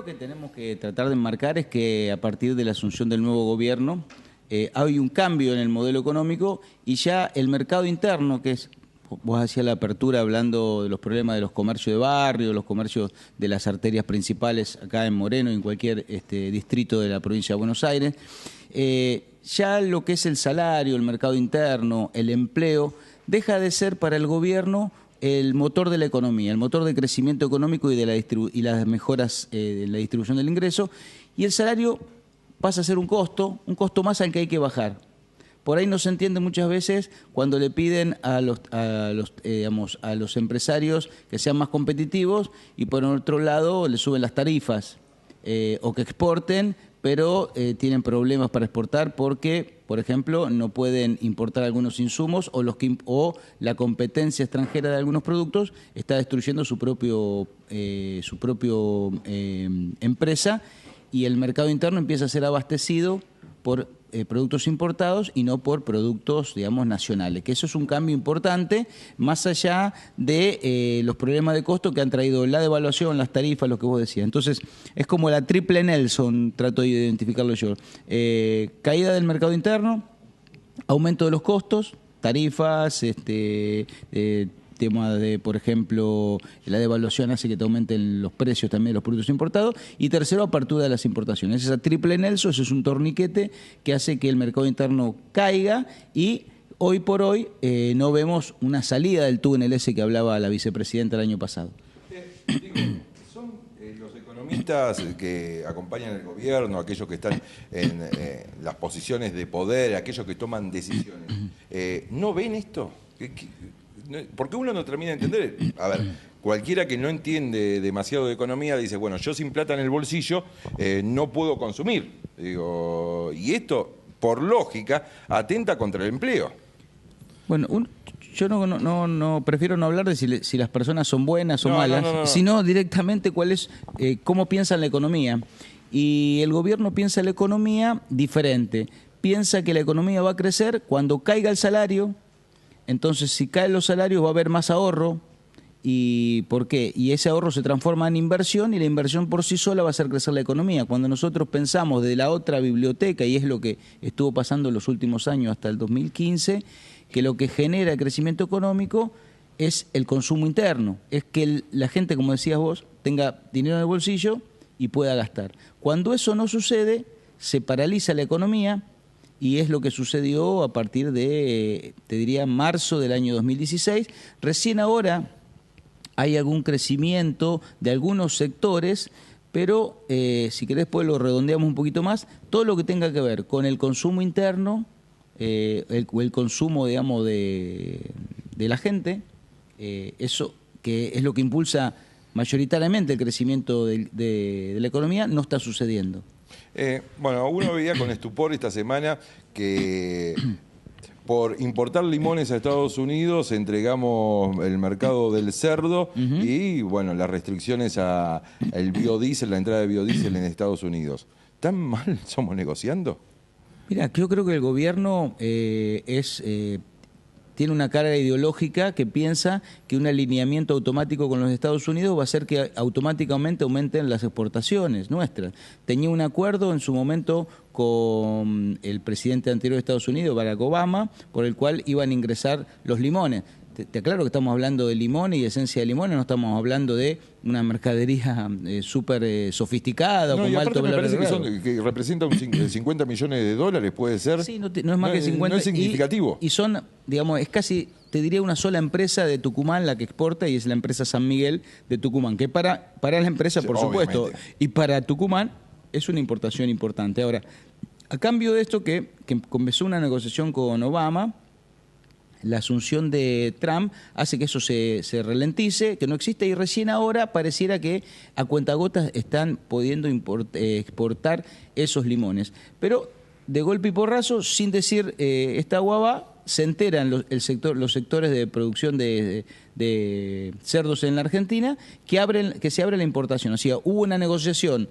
que tenemos que tratar de enmarcar es que a partir de la asunción del nuevo gobierno hay un cambio en el modelo económico y ya el mercado interno, que es, vos hacías la apertura hablando de los problemas de los comercios de barrio, los comercios de las arterias principales acá en Moreno y en cualquier distrito de la provincia de Buenos Aires, ya lo que es el salario, el mercado interno, el empleo, deja de ser para el gobierno el motor de la economía, el motor de crecimiento económico y de las mejoras de la distribución del ingreso, y el salario pasa a ser un costo más al que hay que bajar. Por ahí no se entiende muchas veces cuando le piden a los empresarios que sean más competitivos y por otro lado le suben las tarifas o que exporten, pero tienen problemas para exportar porque, por ejemplo, no pueden importar algunos insumos o la competencia extranjera de algunos productos está destruyendo su propio empresa, y el mercado interno empieza a ser abastecido por productos importados y no por productos, digamos, nacionales, que eso es un cambio importante, más allá de los problemas de costo que han traído la devaluación, las tarifas, lo que vos decías. Entonces, es como la triple Nelson, trato de identificarlo yo. Caída del mercado interno, aumento de los costos, tarifas, tema de, por ejemplo, la devaluación hace que te aumenten los precios también de los productos importados, y tercero, apertura de las importaciones. Esa triple Nelson, eso es un torniquete que hace que el mercado interno caiga, y hoy por hoy no vemos una salida del túnel ese que hablaba la vicepresidenta el año pasado. Son los economistas que acompañan al gobierno, aquellos que están en las posiciones de poder, aquellos que toman decisiones, ¿no ven esto? Porque uno no termina de entender. A ver, cualquiera que no entiende demasiado de economía dice, bueno, yo sin plata en el bolsillo no puedo consumir. Digo, y esto, por lógica, atenta contra el empleo. Bueno, yo no prefiero no hablar de si las personas son buenas o malas, sino directamente cómo piensan la economía. Y el gobierno piensa la economía diferente. Piensa que la economía va a crecer cuando caiga el salario. Entonces, si caen los salarios va a haber más ahorro. ¿Y por qué? Y ese ahorro se transforma en inversión, y la inversión por sí sola va a hacer crecer la economía. Cuando nosotros pensamos de la otra biblioteca, y es lo que estuvo pasando en los últimos años hasta el 2015, que lo que genera el crecimiento económico es el consumo interno. Es que la gente, como decías vos, tenga dinero en el bolsillo y pueda gastar. Cuando eso no sucede, se paraliza la economía. Y es lo que sucedió a partir de, te diría, marzo del año 2016. Recién ahora hay algún crecimiento de algunos sectores, pero si querés pues lo redondeamos un poquito más. Todo lo que tenga que ver con el consumo interno, el consumo, digamos, de la gente, eso que es lo que impulsa mayoritariamente el crecimiento de la economía, no está sucediendo. Bueno, uno veía con estupor esta semana que por importar limones a Estados Unidos entregamos el mercado del cerdo y, bueno, las restricciones al biodiesel, la entrada de biodiesel en Estados Unidos. ¿Tan mal somos negociando? Mira, yo creo que el gobierno tiene una carga ideológica que piensa que un alineamiento automático con los Estados Unidos va a hacer que automáticamente aumenten las exportaciones nuestras. Tenía un acuerdo en su momento con el presidente anterior de Estados Unidos, Barack Obama, por el cual iban a ingresar los limones. Te aclaro que estamos hablando de limones y esencia de limones, no estamos hablando de una mercadería súper sofisticada. No, con alto valor agregado. Que representa 50 millones de dólares, puede ser. Sí, no es más que 50. No es significativo. Y son, digamos, es casi, te diría, una sola empresa de Tucumán la que exporta, y es la empresa San Miguel de Tucumán, que para la empresa, por supuesto, y para Tucumán es una importación importante. Ahora, a cambio de esto que comenzó una negociación con Obama, la asunción de Trump hace que eso se ralentice, que no existe, y recién ahora pareciera que a cuentagotas están pudiendo exportar esos limones. Pero de golpe y porrazo, sin decir esta guava, se enteran los sectores de producción de cerdos en la Argentina que se abre la importación. O sea, hubo una negociación,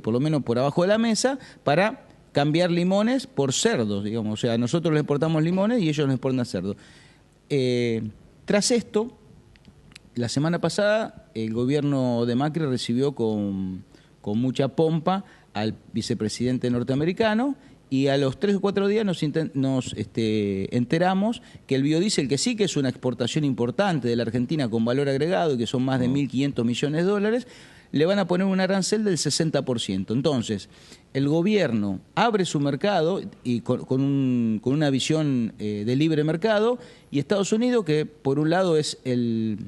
por lo menos por abajo de la mesa, para cambiar limones por cerdos, digamos. O sea, nosotros les exportamos limones y ellos nos exportan cerdos. Tras esto, la semana pasada, el gobierno de Macri recibió con con mucha pompa al vicepresidente norteamericano, y a los 3 o 4 días nos enteramos que el biodiesel, que sí que es una exportación importante de la Argentina con valor agregado y que son más de 1.500 millones de dólares, le van a poner un arancel del 60%. Entonces, el gobierno abre su mercado y con una visión de libre mercado, y Estados Unidos, que por un lado es el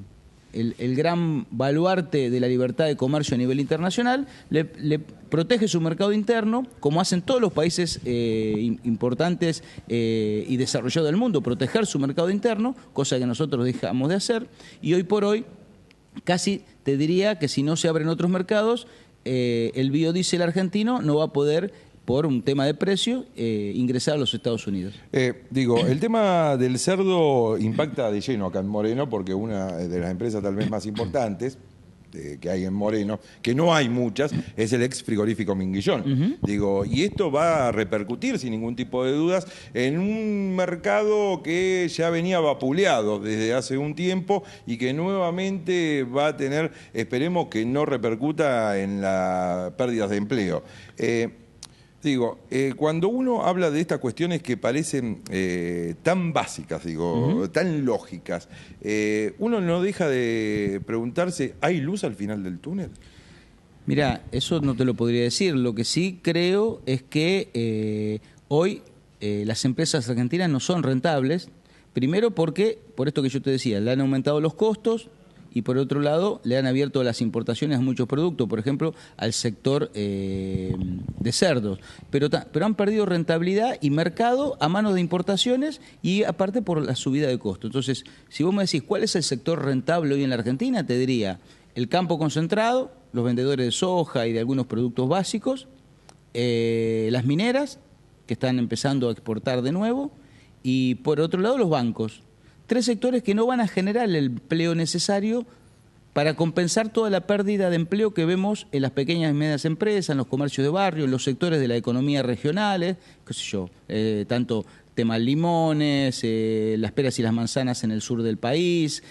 gran baluarte de la libertad de comercio a nivel internacional, le protege su mercado interno, como hacen todos los países importantes y desarrollados del mundo, proteger su mercado interno, cosa que nosotros dejamos de hacer, y hoy por hoy casi te diría que si no se abren otros mercados, el biodiesel argentino no va a poder, por un tema de precio, ingresar a los Estados Unidos. El tema del cerdo impacta de lleno acá en Moreno, porque una de las empresas tal vez más importantes que hay en Moreno, que no hay muchas, es el ex frigorífico Minguillón. Y esto va a repercutir sin ningún tipo de dudas en un mercado que ya venía vapuleado desde hace un tiempo y que nuevamente va a tener, esperemos que no repercuta en las pérdidas de empleo. Cuando uno habla de estas cuestiones que parecen tan básicas, tan lógicas, uno no deja de preguntarse, ¿hay luz al final del túnel? Mirá, eso no te lo podría decir. Lo que sí creo es que hoy las empresas argentinas no son rentables, primero porque, por esto que yo te decía, le han aumentado los costos, y por otro lado le han abierto las importaciones a muchos productos, por ejemplo, al sector de cerdos. Pero han perdido rentabilidad y mercado a manos de importaciones, y aparte por la subida de costo. Entonces, si vos me decís cuál es el sector rentable hoy en la Argentina, te diría el campo concentrado, los vendedores de soja y de algunos productos básicos, las mineras, que están empezando a exportar de nuevo, y por otro lado los bancos. 3 sectores que no van a generar el empleo necesario para compensar toda la pérdida de empleo que vemos en las pequeñas y medianas empresas, en los comercios de barrio, en los sectores de la economía regionales, tanto temas limones, las peras y las manzanas en el sur del país,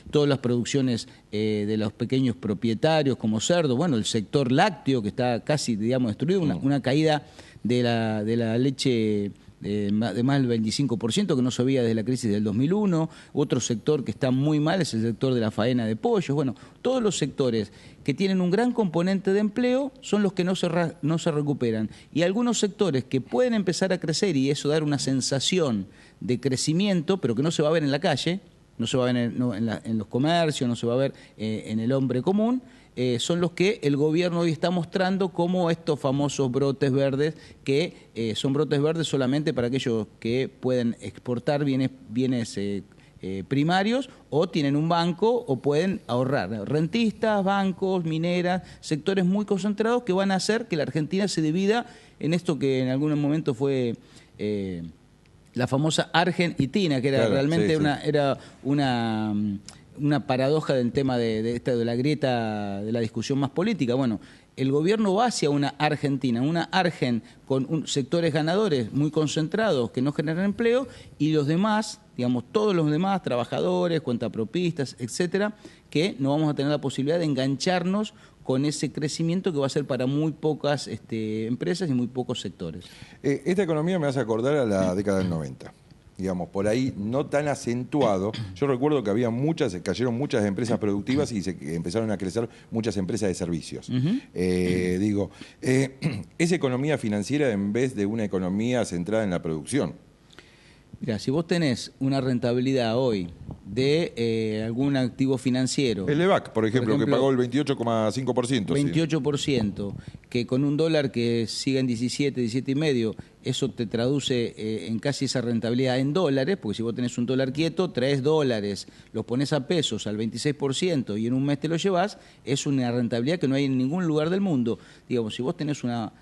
todas las producciones de los pequeños propietarios como cerdo, bueno, el sector lácteo que está casi, destruido, una caída de la leche de más del 25%, que no se veía desde la crisis del 2001. Otro sector que está muy mal es el sector de la faena de pollos. Bueno, todos los sectores que tienen un gran componente de empleo son los que no se recuperan. Y algunos sectores que pueden empezar a crecer y eso dar una sensación de crecimiento, pero que no se va a ver en la calle, no se va a ver en los comercios, no se va a ver en el hombre común, son los que el gobierno hoy está mostrando como estos famosos brotes verdes, que son brotes verdes solamente para aquellos que pueden exportar bienes primarios, o tienen un banco, o pueden ahorrar. Rentistas, bancos, mineras, sectores muy concentrados que van a hacer que la Argentina se divida en esto que en algún momento fue la famosa Argentina, que era realmente una paradoja del tema de la grieta de la discusión más política. Bueno, el gobierno va hacia una Argentina, una Argen con sectores ganadores muy concentrados que no generan empleo, y los demás, todos los demás, trabajadores, cuentapropistas, etcétera, que no vamos a tener la posibilidad de engancharnos con ese crecimiento que va a ser para muy pocas empresas y muy pocos sectores. Esta economía me hace acordar a la década del 90. Por ahí no tan acentuado. Yo recuerdo que cayeron muchas empresas productivas y empezaron a crecer muchas empresas de servicios. Es economía financiera en vez de una economía centrada en la producción. Mirá, si vos tenés una rentabilidad hoy de algún activo financiero... El EVAC, por ejemplo, que pagó el 28,5%. 28%, que con un dólar que siga en 17, 17,5, eso te traduce en casi esa rentabilidad en dólares, porque si vos tenés un dólar quieto, traes dólares, los pones a pesos al 26% y en un mes te lo llevás, es una rentabilidad que no hay en ningún lugar del mundo. Si vos tenés una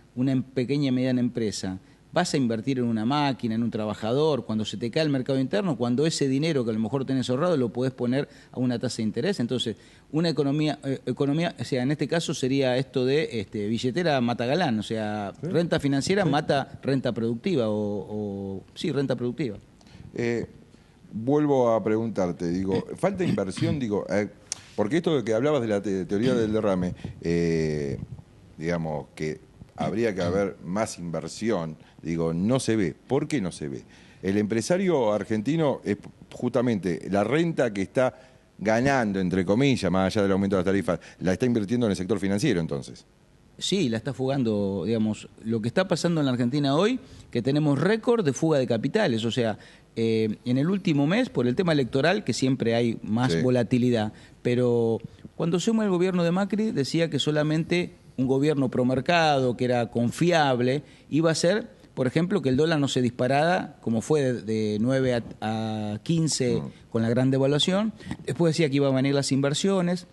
pequeña y mediana empresa, vas a invertir en una máquina, en un trabajador, cuando se te cae el mercado interno, cuando ese dinero que a lo mejor tenés ahorrado lo podés poner a una tasa de interés. Entonces, una economía, en este caso sería esto de billetera mata galán, renta financiera mata renta productiva, renta productiva. Vuelvo a preguntarte, falta inversión, porque esto que hablabas de la teoría del derrame, digamos, que habría que haber más inversión, digo, no se ve. ¿Por qué no se ve? El empresario argentino es justamente la renta que está ganando, entre comillas, más allá del aumento de las tarifas, la está invirtiendo en el sector financiero, entonces. Sí, la está fugando, digamos, lo que está pasando en la Argentina hoy, que tenemos récord de fuga de capitales, o sea, en el último mes, por el tema electoral, que siempre hay más volatilidad, pero cuando asumió el gobierno de Macri decía que solamente un gobierno promercado, que era confiable, iba a ser, por ejemplo, que el dólar no se disparara, como fue de 9 a 15 con la gran devaluación, después decía que iban a venir las inversiones.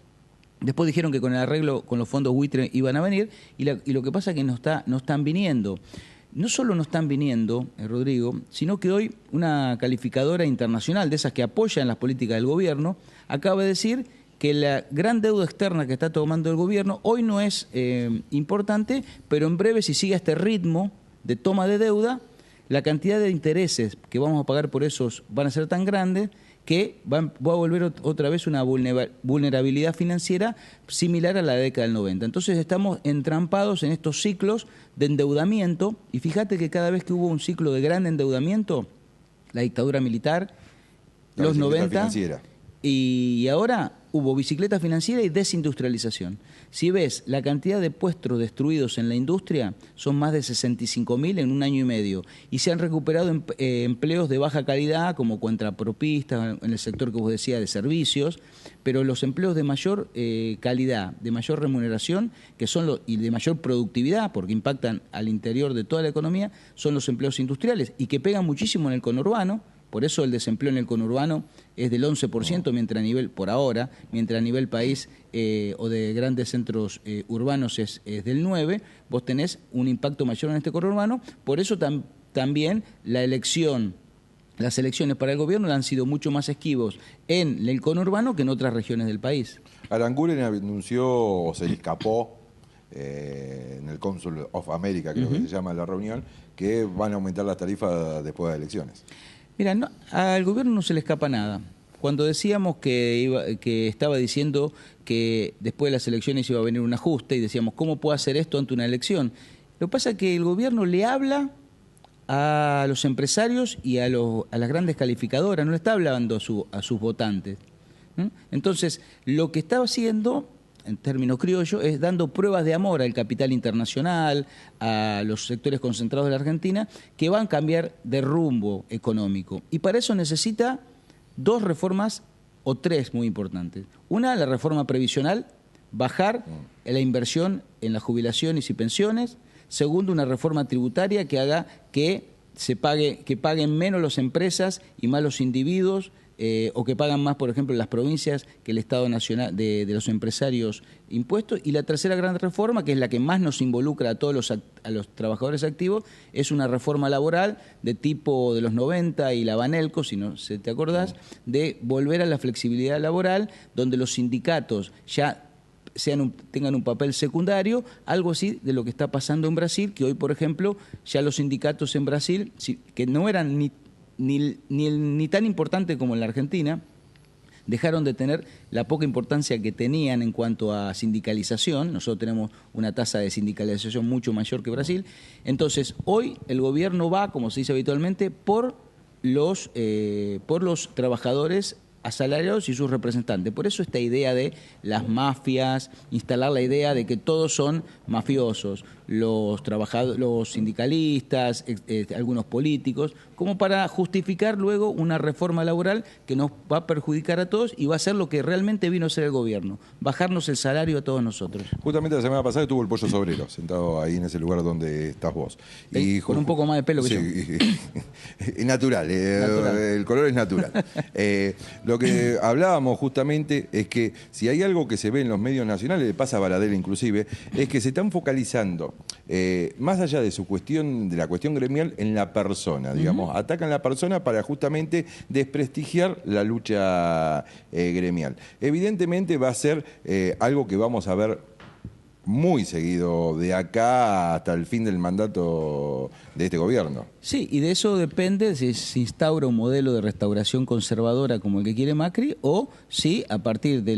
Después dijeron que con el arreglo con los fondos buitre iban a venir y lo que pasa es que no están viniendo. No solo no están viniendo, Rodrigo, sino que hoy una calificadora internacional de esas que apoyan las políticas del gobierno acaba de decir que la gran deuda externa que está tomando el gobierno hoy no es importante, pero en breve, si sigue este ritmo de toma de deuda, la cantidad de intereses que vamos a pagar por esos van a ser tan grandes que va a volver otra vez una vulnerabilidad financiera similar a la década del 90. Entonces estamos entrampados en estos ciclos de endeudamiento y fíjate que cada vez que hubo un ciclo de gran endeudamiento, la dictadura militar, los 90 financiera. Y ahora hubo bicicleta financiera y desindustrialización. Si ves la cantidad de puestos destruidos en la industria, son más de 65.000 en un año y medio. Y se han recuperado empleos de baja calidad, como contrapropistas, en el sector que vos decías de servicios, pero los empleos de mayor calidad, de mayor remuneración, que son y de mayor productividad, porque impactan al interior de toda la economía, son los empleos industriales y que pegan muchísimo en el conurbano. Por eso el desempleo en el conurbano es del 11%, mientras a nivel país o de grandes centros urbanos es del 9%, vos tenés un impacto mayor en este conurbano. Por eso también las elecciones para el gobierno han sido mucho más esquivos en el conurbano que en otras regiones del país. Aranguren anunció, o se le escapó, en el Council of America, creo que se llama la reunión, que van a aumentar las tarifas después de las elecciones. Mira, al gobierno no se le escapa nada. Cuando decíamos que estaba diciendo que después de las elecciones iba a venir un ajuste y decíamos, ¿cómo puede hacer esto ante una elección? Lo que pasa es que el gobierno le habla a los empresarios y a las grandes calificadoras, no le está hablando a sus votantes. Entonces, lo que estaba haciendo, en términos criollos, es dando pruebas de amor al capital internacional, a los sectores concentrados de la Argentina, que van a cambiar de rumbo económico. Y para eso necesita 2 reformas o 3 muy importantes. Una, la reforma previsional, bajar la inversión en las jubilaciones y pensiones. Segundo, una reforma tributaria que haga que paguen menos las empresas y más los individuos, o que pagan más, por ejemplo, las provincias que el Estado Nacional de los empresarios impuestos. Y la tercera gran reforma, que es la que más nos involucra a todos a los trabajadores activos, es una reforma laboral de tipo de los 90 y la Banelco, si no se te acordás, de volver a la flexibilidad laboral, donde los sindicatos ya tengan un papel secundario, algo así de lo que está pasando en Brasil, que hoy, por ejemplo, ya los sindicatos en Brasil, que no eran ni tan importante como en la Argentina, dejaron de tener la poca importancia que tenían en cuanto a sindicalización. Nosotros tenemos una tasa de sindicalización mucho mayor que Brasil. Entonces, hoy el gobierno va, como se dice habitualmente, por los trabajadores asalariados y sus representantes. Por eso esta idea de las mafias, instalar la idea de que todos son mafiosos, los sindicalistas, algunos políticos, como para justificar luego una reforma laboral que nos va a perjudicar a todos y va a ser lo que realmente vino a ser el gobierno, bajarnos el salario a todos nosotros. Justamente la semana pasada estuvo el Pollo Sobrero, sentado ahí en ese lugar donde estás vos. Con un poco más de pelo que yo. Natural, el color es natural. Lo que hablábamos justamente es que si hay algo que se ve en los medios nacionales, le pasa a Baradel inclusive, es que se están focalizando más allá de la cuestión gremial en la persona, digamos, atacan la persona para justamente desprestigiar la lucha gremial. Evidentemente va a ser algo que vamos a ver muy seguido de acá hasta el fin del mandato de este gobierno. Sí, y de eso depende si se instaura un modelo de restauración conservadora como el que quiere Macri, o si a partir de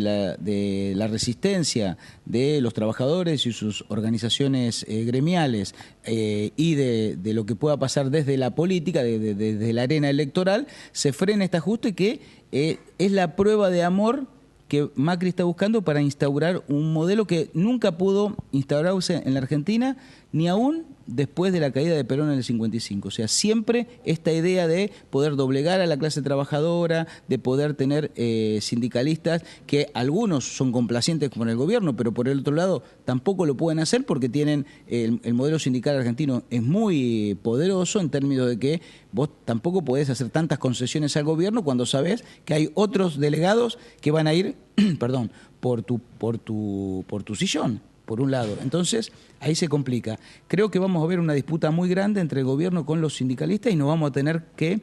la resistencia de los trabajadores y sus organizaciones gremiales y de lo que pueda pasar desde la política, desde la arena electoral, se frena este ajuste que es la prueba de amor que Macri está buscando para instaurar un modelo que nunca pudo instaurarse en la Argentina, ni aún después de la caída de Perón en el 55. O sea, siempre esta idea de poder doblegar a la clase trabajadora, de poder tener sindicalistas que algunos son complacientes con el gobierno, pero por el otro lado tampoco lo pueden hacer porque tienen el modelo sindical argentino es muy poderoso en términos de que vos tampoco podés hacer tantas concesiones al gobierno cuando sabés que hay otros delegados que van a ir, perdón, por tu sillón, por un lado. Entonces, ahí se complica. Creo que vamos a ver una disputa muy grande entre el gobierno con los sindicalistas y nos vamos a tener que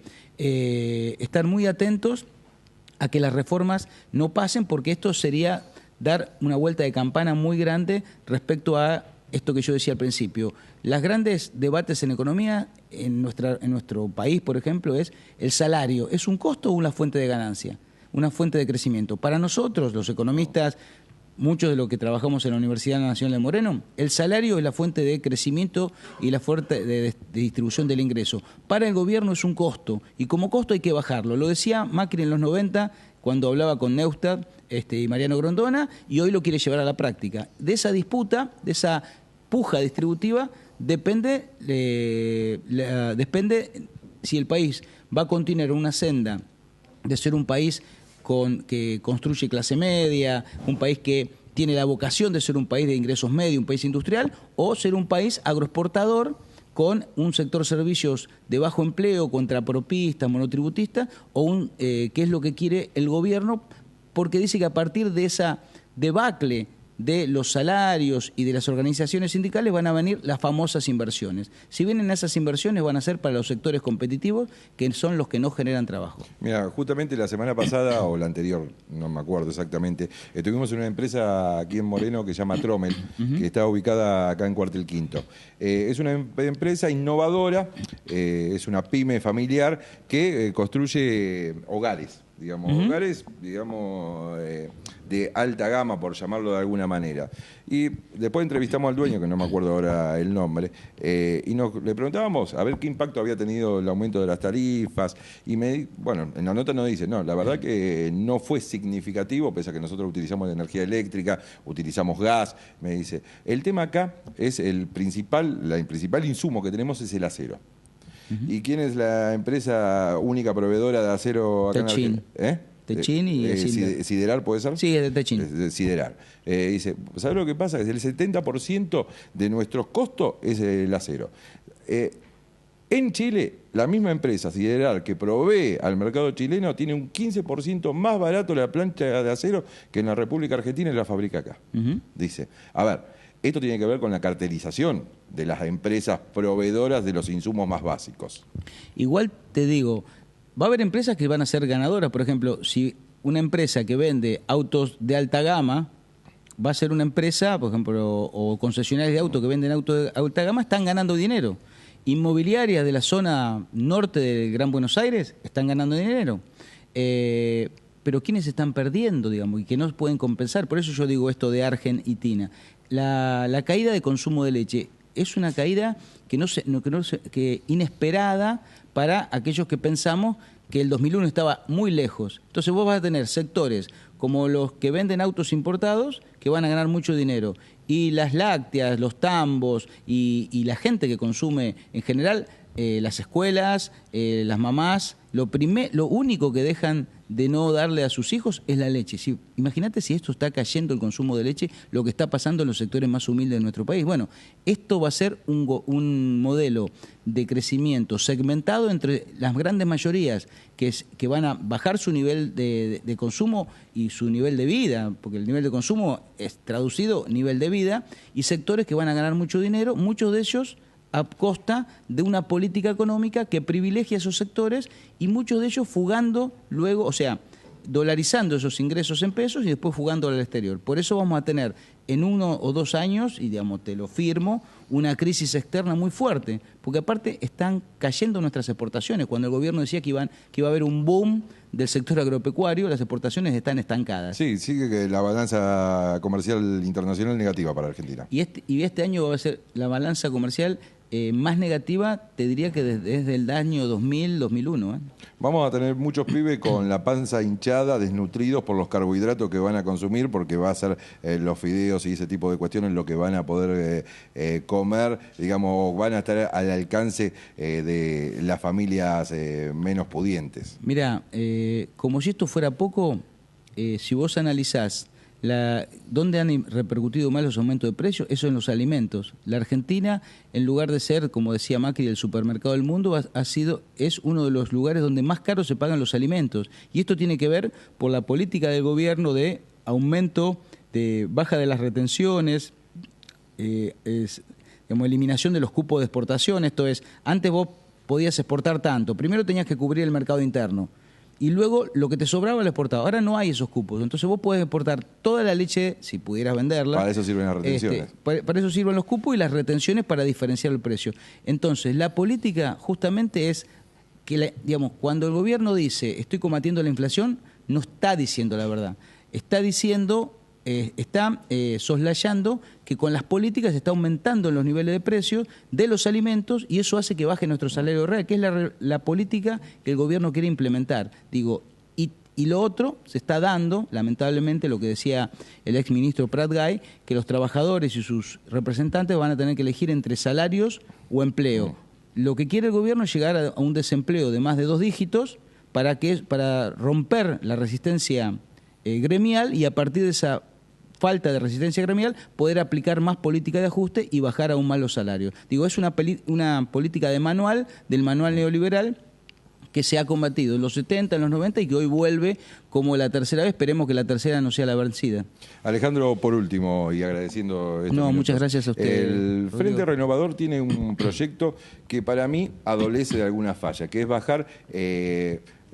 estar muy atentos a que las reformas no pasen, porque esto sería dar una vuelta de campana muy grande respecto a esto que yo decía al principio. Los grandes debates en economía en nuestro país, por ejemplo, es el salario. ¿Es un costo o una fuente de ganancia? Una fuente de crecimiento. Para nosotros, los economistas, muchos de los que trabajamos en la Universidad Nacional de Moreno, el salario es la fuente de crecimiento y la fuente de distribución del ingreso. Para el gobierno es un costo, y como costo hay que bajarlo. Lo decía Macri en los 90, cuando hablaba con Neustadt y Mariano Grondona, y hoy lo quiere llevar a la práctica. De esa disputa, de esa puja distributiva, depende si el país va a continuar una senda de ser un país que construye clase media, un país que tiene la vocación de ser un país de ingresos medios, un país industrial, o ser un país agroexportador con un sector servicios de bajo empleo, contrapropista, monotributista, o qué es lo que quiere el gobierno, porque dice que a partir de esa debacle de los salarios y de las organizaciones sindicales van a venir las famosas inversiones. Si vienen esas inversiones van a ser para los sectores competitivos, que son los que no generan trabajo. Mira, justamente la semana pasada o la anterior, no me acuerdo exactamente, estuvimos en una empresa aquí en Moreno que se llama Trommel, que está ubicada acá en Cuartel Quinto. Es una empresa innovadora, es una pyme familiar que construye hogares. Hogares, de alta gama, por llamarlo de alguna manera. Y después entrevistamos al dueño, que no me acuerdo ahora el nombre, y le preguntábamos a ver qué impacto había tenido el aumento de las tarifas, y en la nota nos dice, no, la verdad que no fue significativo, pese a que nosotros utilizamos energía eléctrica, utilizamos gas, me dice, el tema acá es el principal insumo que tenemos es el acero. ¿Y quién es la empresa única proveedora de acero acá Techin. en Argentina? Techin y Sideral, ¿puede ser? Sí, es de Techin. Sideral. Dice, ¿sabes lo que pasa? Que el 70% de nuestros costos es el acero. En Chile, la misma empresa, Sideral, que provee al mercado chileno, tiene un 15% más barato la plancha de acero que en la República Argentina y la fabrica acá. Dice, a ver, esto tiene que ver con la cartelización de las empresas proveedoras de los insumos más básicos. Igual te digo, va a haber empresas que van a ser ganadoras. Por ejemplo, si una empresa que vende autos de alta gama va a ser una empresa, por ejemplo, o concesionarios de autos que venden autos de alta gama, están ganando dinero. Inmobiliarias de la zona norte del Gran Buenos Aires están ganando dinero. Pero ¿quiénes están perdiendo, digamos, y que no pueden compensar? Por eso yo digo esto de Argentina. La caída de consumo de leche es una caída que inesperada para aquellos que pensamos que el 2001 estaba muy lejos. Entonces vos vas a tener sectores como los que venden autos importados que van a ganar mucho dinero, y las lácteas, los tambos y la gente que consume en general, las escuelas, las mamás, lo único que dejan de no darle a sus hijos es la leche. Sí, imagínate si esto está cayendo el consumo de leche, lo que está pasando en los sectores más humildes de nuestro país. Bueno, esto va a ser un modelo de crecimiento segmentado entre las grandes mayorías que van a bajar su nivel de consumo y su nivel de vida, porque el nivel de consumo es traducido nivel de vida, y sectores que van a ganar mucho dinero, muchos de ellos a costa de una política económica que privilegia a esos sectores, y muchos de ellos fugando luego, o sea, dolarizando esos ingresos en pesos y después fugando al exterior. Por eso vamos a tener en 1 o 2 años, y digamos, te lo firmo, una crisis externa muy fuerte, porque aparte están cayendo nuestras exportaciones. Cuando el gobierno decía que iba a haber un boom del sector agropecuario, las exportaciones están estancadas. Sí, sigue que la balanza comercial internacional negativa para Argentina. Y este año va a ser la balanza comercial más negativa, te diría que desde el año 2000, 2001. Vamos a tener muchos pibes con la panza hinchada, desnutridos por los carbohidratos que van a consumir, porque va a ser los fideos y ese tipo de cuestiones lo que van a poder comer, digamos, van a estar al alcance de las familias menos pudientes. Mira, como si esto fuera poco, si vos analizás ¿dónde han repercutido más los aumentos de precios? Eso en los alimentos. La Argentina, en lugar de ser, como decía Macri, el supermercado del mundo, es uno de los lugares donde más caro se pagan los alimentos. Y esto tiene que ver por la política del gobierno de aumento, de baja de las retenciones, digamos, eliminación de los cupos de exportación. Esto es, antes vos podías exportar tanto. Primero tenías que cubrir el mercado interno. Y luego lo que te sobraba lo exportaba. Ahora no hay esos cupos. Entonces vos podés exportar toda la leche, si pudieras venderla. Para eso sirven las retenciones. Para eso sirven los cupos y las retenciones para diferenciar el precio. Entonces, la política justamente es que, digamos, cuando el gobierno dice estoy combatiendo la inflación, no está diciendo la verdad. Está diciendo, está soslayando que con las políticas se está aumentando los niveles de precios de los alimentos y eso hace que baje nuestro salario real, que es la política que el gobierno quiere implementar. Digo, y lo otro se está dando, lamentablemente, lo que decía el exministro Prat Gay, que los trabajadores y sus representantes van a tener que elegir entre salarios o empleo. Lo que quiere el gobierno es llegar a un desempleo de más de 2 dígitos para romper la resistencia gremial y a partir de esa falta de resistencia gremial poder aplicar más política de ajuste y bajar aún más los salarios. Digo, es una política del manual neoliberal que se ha combatido en los 70, en los 90 y que hoy vuelve como la tercera vez. Esperemos que la tercera no sea la vencida. Alejandro, por último, y agradeciendo estos minutos, muchas gracias a usted. El Frente Renovador tiene un proyecto que para mí adolece de alguna falla, que es bajar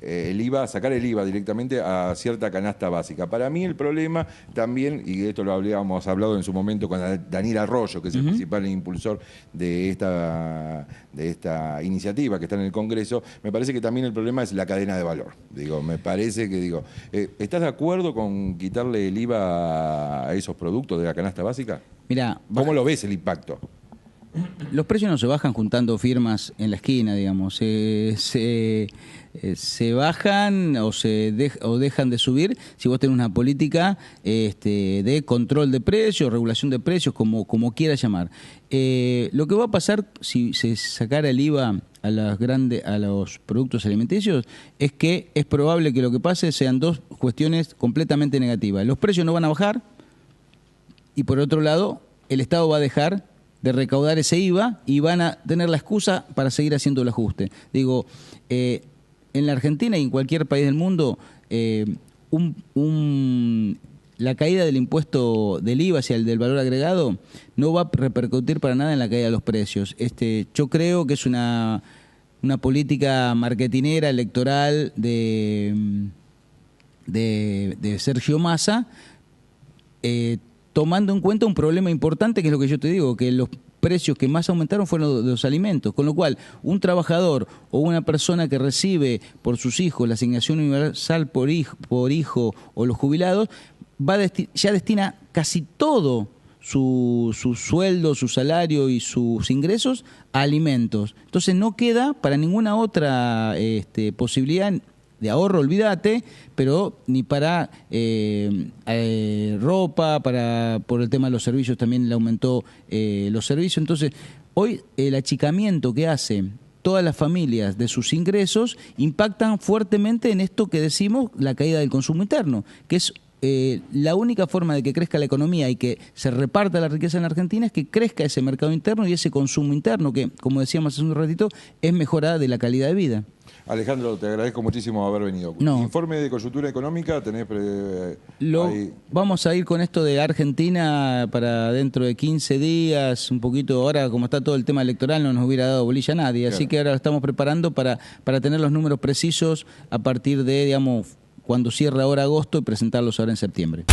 el IVA, sacar el IVA directamente a cierta canasta básica. Para mí el problema también, y esto lo habíamos hablado en su momento con Daniel Arroyo, que es el principal impulsor de esta iniciativa que está en el Congreso, me parece que también el problema es la cadena de valor. Me parece que, ¿estás de acuerdo con quitarle el IVA a esos productos de la canasta básica? Mirá, ¿cómo lo ves el impacto? Los precios no se bajan juntando firmas en la esquina, digamos. Se bajan o dejan de subir si vos tenés una política de control de precios, regulación de precios, como quiera llamar. Lo que va a pasar si se sacara el IVA a los productos alimenticios es que es probable que lo que pase sean 2 cuestiones completamente negativas. Los precios no van a bajar y por otro lado el Estado va a dejar de recaudar ese IVA y van a tener la excusa para seguir haciendo el ajuste. Digo, en la Argentina y en cualquier país del mundo, la caída del impuesto del IVA hacia el del valor agregado no va a repercutir para nada en la caída de los precios. Yo creo que es una política marketinera, electoral de Sergio Massa, tomando en cuenta un problema importante, que es lo que yo te digo, que los precios que más aumentaron fueron los alimentos, con lo cual un trabajador o una persona que recibe por sus hijos la asignación universal por hijo o los jubilados, ya destina casi todo su sueldo, su salario y sus ingresos a alimentos. Entonces no queda para ninguna otra posibilidad de ahorro, olvídate, pero ni para ropa, por el tema de los servicios también le aumentó los servicios. Entonces, hoy el achicamiento que hacen todas las familias de sus ingresos impactan fuertemente en esto que decimos, la caída del consumo interno, que es la única forma de que crezca la economía y que se reparta la riqueza en la Argentina es que crezca ese mercado interno y ese consumo interno, que, como decíamos hace un ratito, es mejora de la calidad de vida. Alejandro, te agradezco muchísimo haber venido. No. Informe de coyuntura económica, tenés vamos a ir con esto de Argentina para dentro de 15 días, un poquito, ahora como está todo el tema electoral no nos hubiera dado bolilla a nadie, claro. Así que ahora lo estamos preparando para tener los números precisos a partir de, digamos, cuando cierre ahora agosto y presentarlos ahora en septiembre.